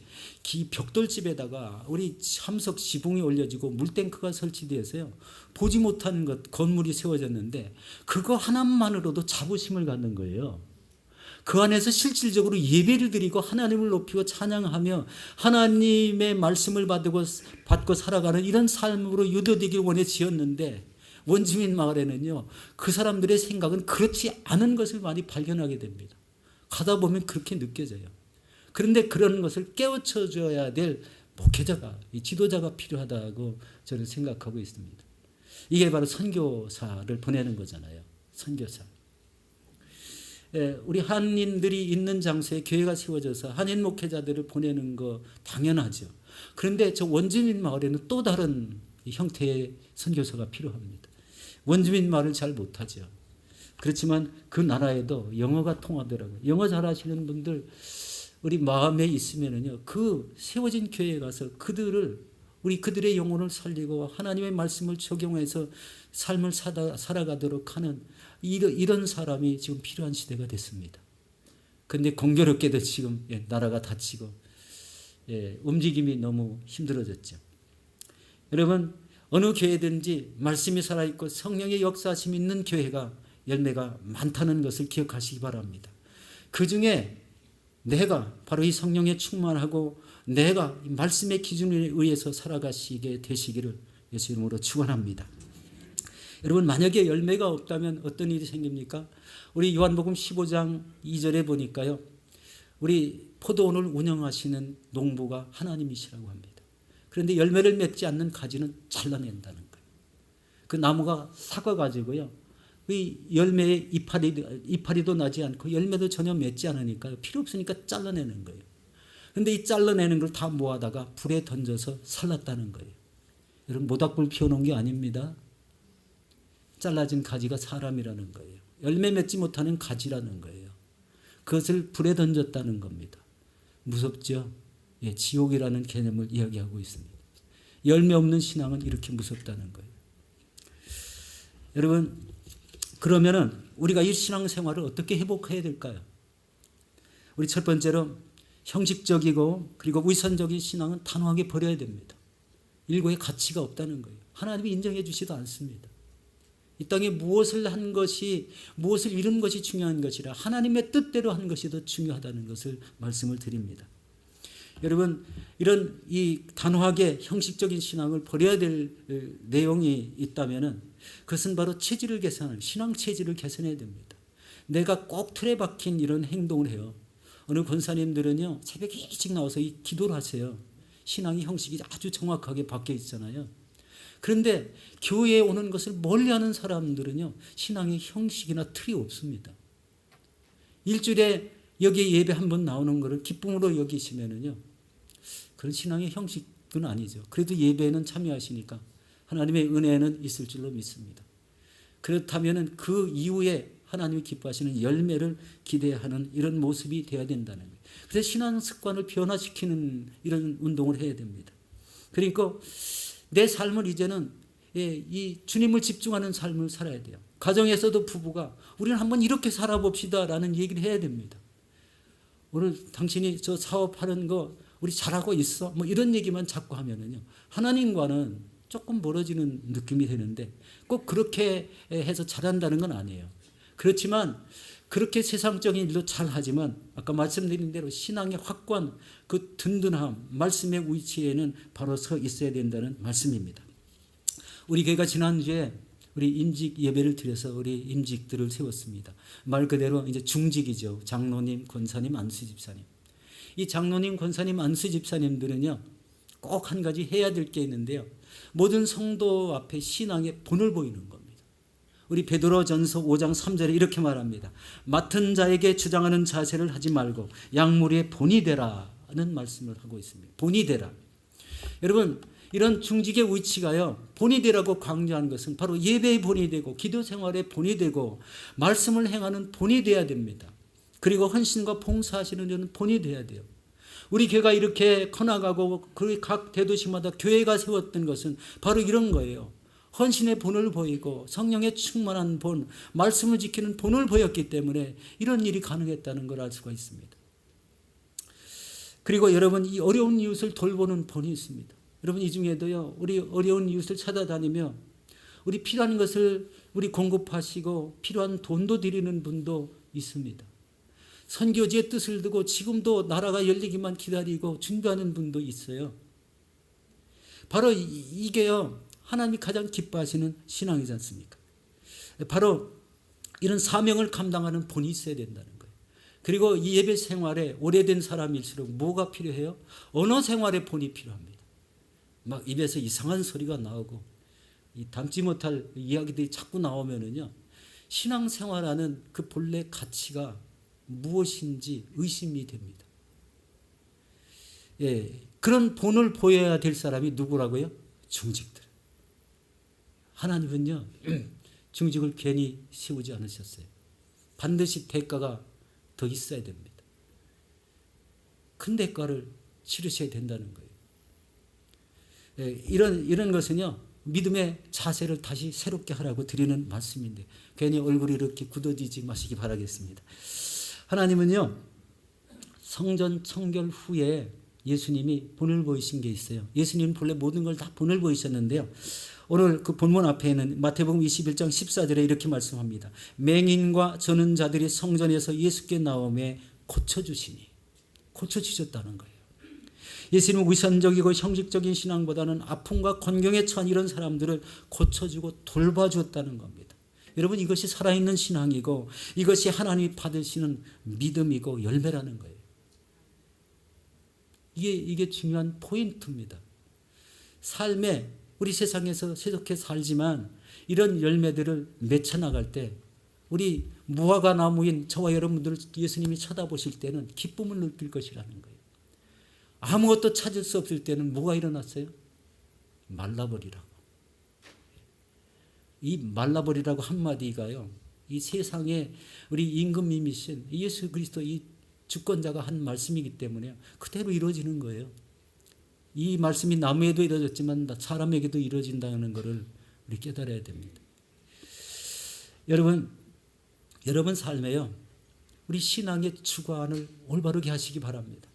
벽돌집에다가 우리 참석 지붕이 올려지고 물탱크가 설치되어서요, 보지 못한 건물이 세워졌는데, 그거 하나만으로도 자부심을 갖는 거예요. 그 안에서 실질적으로 예배를 드리고 하나님을 높이고 찬양하며 하나님의 말씀을 받고 살아가는 이런 삶으로 유도되길 원해 지었는데, 원주민 마을에는요, 그 사람들의 생각은 그렇지 않은 것을 많이 발견하게 됩니다. 가다 보면 그렇게 느껴져요. 그런데 그런 것을 깨우쳐 줘야 될 목회자가, 이 지도자가 필요하다고 저는 생각하고 있습니다. 이게 바로 선교사를 보내는 거잖아요. 선교사. 우리 한인들이 있는 장소에 교회가 세워져서 한인 목회자들을 보내는 거 당연하죠. 그런데 저 원주민 마을에는 또 다른 형태의 선교사가 필요합니다. 원주민 말을 잘 못하죠. 그렇지만 그 나라에도 영어가 통하더라고요. 영어 잘하시는 분들 우리 마음에 있으면은요, 그 세워진 교회에 가서 그들의 영혼을 살리고 하나님의 말씀을 적용해서 삶을 살아가도록 하는 이런 사람이 지금 필요한 시대가 됐습니다. 그런데 공교롭게도 지금 나라가 닫히고 움직임이 너무 힘들어졌죠. 여러분, 어느 교회든지 말씀이 살아있고 성령의 역사심이 있는 교회가 열매가 많다는 것을 기억하시기 바랍니다. 그 중에 내가 바로 이 성령에 충만하고 내가 말씀의 기준에 의해서 살아가시게 되시기를 예수 이름으로 축원합니다. 여러분, 만약에 열매가 없다면 어떤 일이 생깁니까? 우리 요한복음 15장 2절에 보니까요, 우리 포도원을 운영하시는 농부가 하나님이시라고 합니다. 그런데 열매를 맺지 않는 가지는 잘라낸다는 거예요. 그 나무가 삭아가지고요, 이 열매에 이파리도 나지 않고 열매도 전혀 맺지 않으니까 필요 없으니까 잘라내는 거예요. 그런데 이 잘라내는 걸 다 모아다가 불에 던져서 살랐다는 거예요. 여러분, 모닥불 피워놓은 게 아닙니다. 잘라진 가지가 사람이라는 거예요. 열매 맺지 못하는 가지라는 거예요. 그것을 불에 던졌다는 겁니다. 무섭죠? 지옥이라는 개념을 이야기하고 있습니다. 열매 없는 신앙은 이렇게 무섭다는 거예요. 여러분, 그러면은 우리가 이 신앙생활을 어떻게 회복해야 될까요? 우리 첫 번째로 형식적이고 그리고 위선적인 신앙은 단호하게 버려야 됩니다. 일고의 가치가 없다는 거예요. 하나님이 인정해 주지도 않습니다. 이 땅에 무엇을 이룬 것이 중요한 것이라 하나님의 뜻대로 한 것이 더 중요하다는 것을 말씀을 드립니다. 여러분, 이런 이 단호하게 형식적인 신앙을 버려야 될 내용이 있다면은 그것은 바로 체질을 개선하는, 신앙 체질을 개선해야 됩니다. 내가 꼭 틀에 박힌 이런 행동을 해요. 어느 권사님들은요, 새벽에 일찍 나와서 기도를 하세요. 신앙의 형식이 아주 정확하게 박혀 있잖아요. 그런데 교회에 오는 것을 멀리하는 사람들은요, 신앙의 형식이나 틀이 없습니다. 일주일에 여기에 예배 한 번 나오는 것을 기쁨으로 여기시면은요, 그런 신앙의 형식은 아니죠. 그래도 예배에는 참여하시니까 하나님의 은혜는 있을 줄로 믿습니다. 그렇다면은 그 이후에 하나님이 기뻐하시는 열매를 기대하는 이런 모습이 되어야 된다는 거예요. 그래서 신앙 습관을 변화시키는 이런 운동을 해야 됩니다. 그러니까 내 삶을 이제는 이 주님을 집중하는 삶을 살아야 돼요. 가정에서도 부부가 우리는 한번 이렇게 살아봅시다라는 얘기를 해야 됩니다. 오늘 당신이 저 사업하는 거 우리 잘하고 있어? 뭐 이런 얘기만 자꾸 하면은요, 하나님과는 조금 멀어지는 느낌이 드는데 꼭 그렇게 해서 잘한다는 건 아니에요. 그렇지만 그렇게 세상적인 일도 잘하지만 아까 말씀드린 대로 신앙의 확고한 그 든든함, 말씀의 위치에는 바로 서 있어야 된다는 말씀입니다. 우리 교회가 지난주에 우리 임직 예배를 드려서 우리 임직들을 세웠습니다. 말 그대로 이제 중직이죠. 장로님, 권사님, 안수 집사님. 이 장로님, 권사님, 안수 집사님들은요, 꼭 한 가지 해야 될 게 있는데요. 모든 성도 앞에 신앙의 본을 보이는 겁니다. 우리 베드로전서 5장 3절에 이렇게 말합니다. 맡은 자에게 주장하는 자세를 하지 말고 양무리의 본이 되라는 말씀을 하고 있습니다. 본이 되라. 여러분, 이런 중직의 위치가요, 본이 되라고 강조하는 것은 바로 예배의 본이 되고 기도 생활의 본이 되고 말씀을 행하는 본이 되어야 됩니다. 그리고 헌신과 봉사하시는 이런 본이 되어야 돼요. 우리 교회가 이렇게 커나가고 각 대도시마다 교회가 세웠던 것은 바로 이런 거예요. 헌신의 본을 보이고 성령의 충만한 본, 말씀을 지키는 본을 보였기 때문에 이런 일이 가능했다는 걸 알 수가 있습니다. 그리고 여러분, 이 어려운 이웃을 돌보는 본이 있습니다. 여러분, 이 중에도요, 우리 어려운 이웃을 찾아다니며 우리 필요한 것을 우리 공급하시고 필요한 돈도 드리는 분도 있습니다. 선교지의 뜻을 두고 지금도 나라가 열리기만 기다리고 준비하는 분도 있어요. 바로 이게요, 하나님이 가장 기뻐하시는 신앙이지 않습니까? 바로 이런 사명을 감당하는 본이 있어야 된다는 거예요. 그리고 이 예배 생활에 오래된 사람일수록 뭐가 필요해요? 언어 생활의 본이 필요합니다. 막 입에서 이상한 소리가 나오고 이 담지 못할 이야기들이 자꾸 나오면은요, 신앙생활하는 그 본래 가치가 무엇인지 의심이 됩니다. 예, 그런 본을 보여야 될 사람이 누구라고요? 중직들. 하나님은요, 중직을 괜히 세우지 않으셨어요. 반드시 대가가 더 있어야 됩니다. 큰 대가를 치르셔야 된다는 거예요. 예, 이런 것은요, 믿음의 자세를 다시 새롭게 하라고 드리는 말씀인데 괜히 얼굴이 이렇게 굳어지지 마시기 바라겠습니다. 하나님은요, 성전 청결 후에 예수님이 본을 보이신 게 있어요. 예수님은 본래 모든 걸 다 본을 보이셨는데요, 오늘 그 본문 앞에는 마태복음 21장 14절에 이렇게 말씀합니다. 맹인과 저는 자들이 성전에서 예수께 나오매 고쳐주시니, 고쳐주셨다는 거예요. 예수님은 위선적이고 형식적인 신앙보다는 아픔과 곤경에 처한 이런 사람들을 고쳐주고 돌봐주었다는 겁니다. 여러분, 이것이 살아있는 신앙이고 이것이 하나님이 받으시는 믿음이고 열매라는 거예요. 이게 중요한 포인트입니다. 삶에 우리 세상에서 세속해 살지만 이런 열매들을 맺혀 나갈 때 우리 무화과 나무인 저와 여러분들을 예수님이 쳐다보실 때는 기쁨을 느낄 것이라는 거예요. 아무것도 찾을 수 없을 때는 뭐가 일어났어요? 말라버리라고. 이 말라버리라고 한마디가요, 이 세상에 우리 임금님이신 예수 그리스도 이 주권자가 한 말씀이기 때문에 그대로 이루어지는 거예요. 이 말씀이 나무에도 이루어졌지만 사람에게도 이루어진다는 것을 우리 깨달아야 됩니다. 여러분 삶에요, 우리 신앙의 주관을 올바르게 하시기 바랍니다.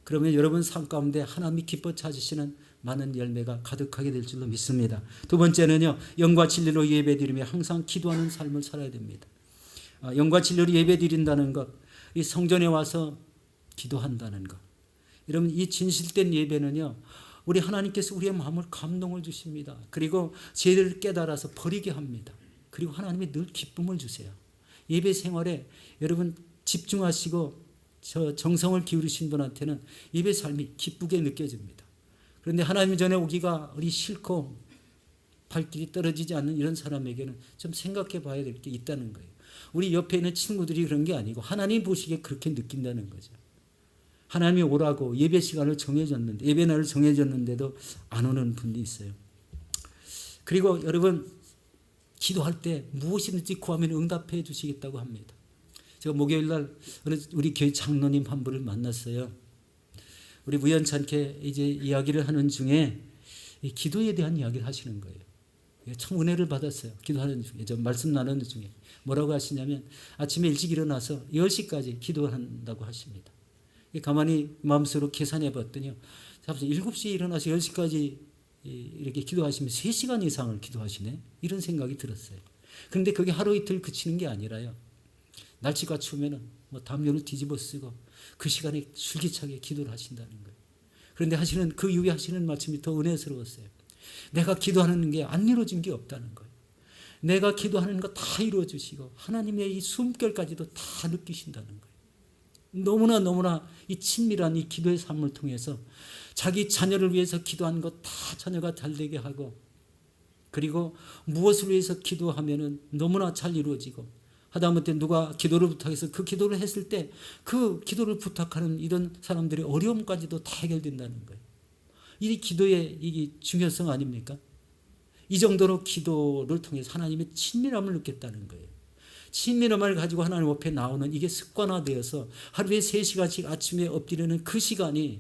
그러면 여러분 삶 가운데 하나님이 기뻐 찾으시는 많은 열매가 가득하게 될 줄로 믿습니다. 두 번째는요, 영과 진리로 예배드리며 항상 기도하는 삶을 살아야 됩니다. 영과 진리로 예배드린다는 것, 이 성전에 와서 기도한다는 것. 여러분, 이 진실된 예배는요, 우리 하나님께서 우리의 마음을 감동을 주십니다. 그리고 죄를 깨달아서 버리게 합니다. 그리고 하나님이 늘 기쁨을 주세요. 예배 생활에 여러분 집중하시고 정성을 기울이신 분한테는 예배 삶이 기쁘게 느껴집니다. 그런데 하나님 전에 오기가 우리 싫고 발길이 떨어지지 않는 이런 사람에게는 좀 생각해 봐야 될 게 있다는 거예요. 우리 옆에 있는 친구들이 그런 게 아니고 하나님 보시기에 그렇게 느낀다는 거죠. 하나님이 오라고 예배 시간을 정해졌는데, 예배 날을 정해졌는데도 안 오는 분도 있어요. 그리고 여러분, 기도할 때 무엇이든지 구하면 응답해 주시겠다고 합니다. 제가 목요일 날 우리 교회 장로님 한 분을 만났어요. 우리 우연찮게 이제 이야기를 하는 중에 기도에 대한 이야기를 하시는 거예요. 참 은혜를 받았어요. 기도하는 중에, 저 말씀 나누는 중에. 뭐라고 하시냐면 아침에 일찍 일어나서 10시까지 기도한다고 하십니다. 가만히 마음속으로 계산해 봤더니요, 7시에 일어나서 10시까지 이렇게 기도하시면 3시간 이상을 기도하시네, 이런 생각이 들었어요. 그런데 그게 하루 이틀 그치는 게 아니라요, 날씨가 추우면 담요를 뒤집어 쓰고 그 시간에 줄기차게 기도를 하신다는 거예요. 그런데 그 이후에 하시는 말씀이 더 은혜스러웠어요. 내가 기도하는 게 안 이루어진 게 없다는 거예요. 내가 기도하는 거 다 이루어 주시고 하나님의 이 숨결까지도 다 느끼신다는 거예요. 너무나 이 친밀한 이 기도의 삶을 통해서 자기 자녀를 위해서 기도한 것 다 자녀가 잘 되게 하고, 그리고 무엇을 위해서 기도하면은 너무나 잘 이루어지고, 하다못해 누가 기도를 부탁해서 그 기도를 했을 때 그 기도를 부탁하는 이런 사람들의 어려움까지도 다 해결된다는 거예요. 이 기도의 이 중요성 아닙니까? 이 정도로 기도를 통해서 하나님의 친밀함을 느꼈다는 거예요. 친밀함을 가지고 하나님 앞에 나오는 이게 습관화되어서 하루에 3시간씩 아침에 엎드리는 그 시간이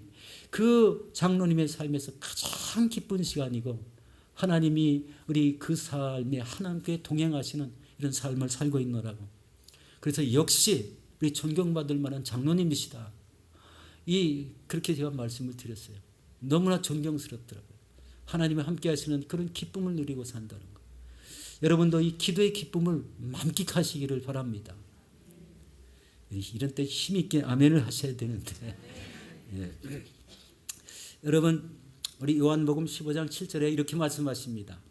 그 장로님의 삶에서 가장 기쁜 시간이고, 하나님이 우리 그 삶에 하나님께 동행하시는 이런 삶을 살고 있노라고. 그래서 역시 우리 존경받을 만한 장로님이시다. 그렇게 제가 말씀을 드렸어요. 너무나 존경스럽더라고요. 하나님이 함께 하시는 그런 기쁨을 누리고 산다는 것. 여러분도 이 기도의 기쁨을 만끽하시기를 바랍니다. 이런 때 힘있게 아멘을 하셔야 되는데. 예. 여러분, 우리 요한복음 15장 7절에 이렇게 말씀하십니다.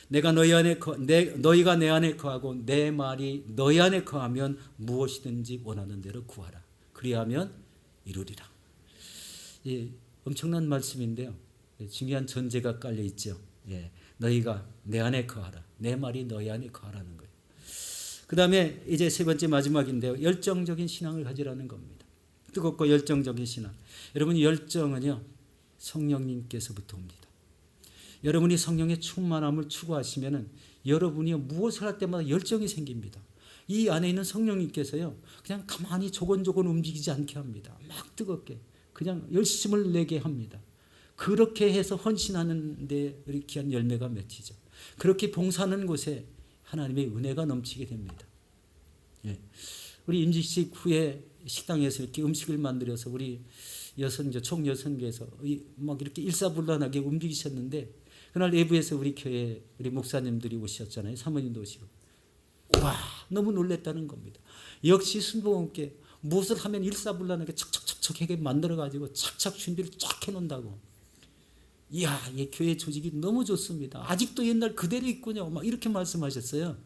너희가 내 안에 거하고 내 말이 너희 안에 거하면 무엇이든지 원하는 대로 구하라. 그리하면 이루리라. 예, 엄청난 말씀인데요. 중요한 전제가 깔려 있죠. 예, 너희가 내 안에 거하라. 내 말이 너희 안에 거하라는 거예요. 그 다음에 이제 세 번째 마지막인데요. 열정적인 신앙을 가지라는 겁니다. 뜨겁고 열정적인 신앙. 여러분, 열정은요, 성령님께서부터 옵니다. 여러분이 성령의 충만함을 추구하시면은 여러분이 무엇을 할 때마다 열정이 생깁니다. 이 안에 있는 성령님께서요, 그냥 가만히 조곤조곤 움직이지 않게 합니다. 막 뜨겁게 그냥 열심을 내게 합니다. 그렇게 해서 헌신하는 데 귀한 열매가 맺히죠. 그렇게 봉사하는 곳에 하나님의 은혜가 넘치게 됩니다. 예. 우리 임직식 후에 식당에서 이렇게 음식을 만들어서 우리 여선교, 총여선교에서 막 이렇게 일사불란하게 움직이셨는데, 그날 내부에서 우리 교회 우리 목사님들이 오셨잖아요. 사모님도 오시고. 와, 너무 놀랬다는 겁니다. 역시 순복음께 무엇을 하면 일사불란하게 척척척척하게 만들어가지고 착착 준비를 쫙 해놓는다고. 이야, 이 교회 조직이 너무 좋습니다. 아직도 옛날 그대로 있군요. 막 이렇게 말씀하셨어요.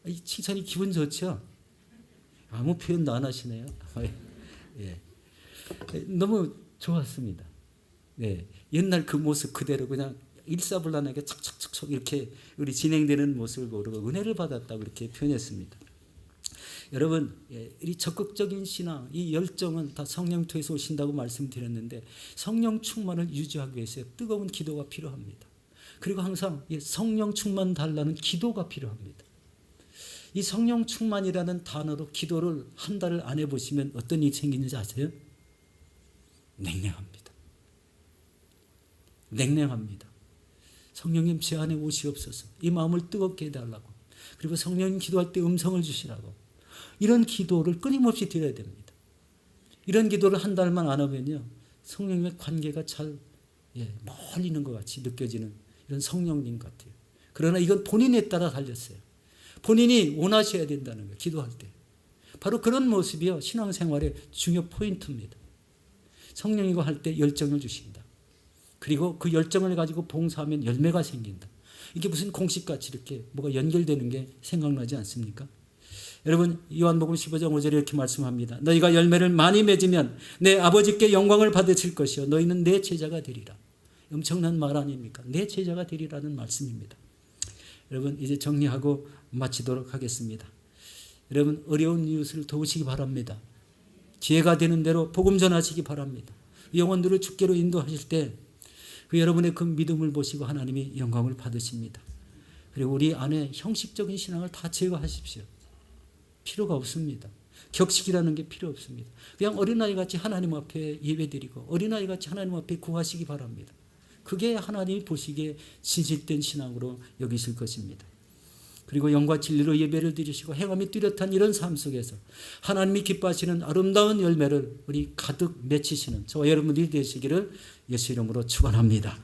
이 칭찬이 기분 좋죠? 아무 표현도 안 하시네요. 예. 너무 좋았습니다. 네. 옛날 그 모습 그대로 그냥 일사불란하게 착착착착 이렇게 우리 진행되는 모습을 보고 은혜를 받았다고 이렇게 표현했습니다. 여러분, 이 적극적인 신앙, 이 열정은 다 성령 통해서 오신다고 말씀드렸는데, 성령 충만을 유지하기 위해서 뜨거운 기도가 필요합니다. 그리고 항상 성령 충만 달라는 기도가 필요합니다. 이 성령 충만이라는 단어로 기도를 한 달을 안 해보시면 어떤 일이 생기는지 아세요? 냉랭합니다. 냉랭합니다. 성령님 제 안에 오시옵소서. 이 마음을 뜨겁게 해달라고. 그리고 성령님 기도할 때 음성을 주시라고. 이런 기도를 끊임없이 드려야 됩니다. 이런 기도를 한 달만 안 하면요, 성령님의 관계가 잘 멀리 있는 것 같이 느껴지는 이런 성령님 같아요. 그러나 이건 본인에 따라 달렸어요. 본인이 원하셔야 된다는 거예요. 기도할 때. 바로 그런 모습이요, 신앙생활의 중요 포인트입니다. 성령이고 할 때 열정을 주신다. 그리고 그 열정을 가지고 봉사하면 열매가 생긴다. 이게 무슨 공식같이 이렇게 뭐가 연결되는 게 생각나지 않습니까? 여러분, 요한복음 15장 5절에 이렇게 말씀합니다. 너희가 열매를 많이 맺으면 내 아버지께 영광을 받으실 것이요 너희는 내 제자가 되리라. 엄청난 말 아닙니까? 내 제자가 되리라는 말씀입니다. 여러분, 이제 정리하고 마치도록 하겠습니다. 여러분, 어려운 이웃을 도우시기 바랍니다. 기회가 되는 대로 복음 전하시기 바랍니다. 영혼들을 주께로 인도하실 때 그 여러분의 그 믿음을 보시고 하나님이 영광을 받으십니다. 그리고 우리 안에 형식적인 신앙을 다 제거하십시오. 필요가 없습니다. 격식이라는 게 필요 없습니다. 그냥 어린아이같이 하나님 앞에 예배드리고 어린아이같이 하나님 앞에 구하시기 바랍니다. 그게 하나님이 보시기에 진실된 신앙으로 여기실 것입니다. 그리고 영과 진리로 예배를 드리시고 행함이 뚜렷한 이런 삶 속에서 하나님이 기뻐하시는 아름다운 열매를 우리 가득 맺히시는 저와 여러분들이 되시기를 예수 이름으로 축원합니다.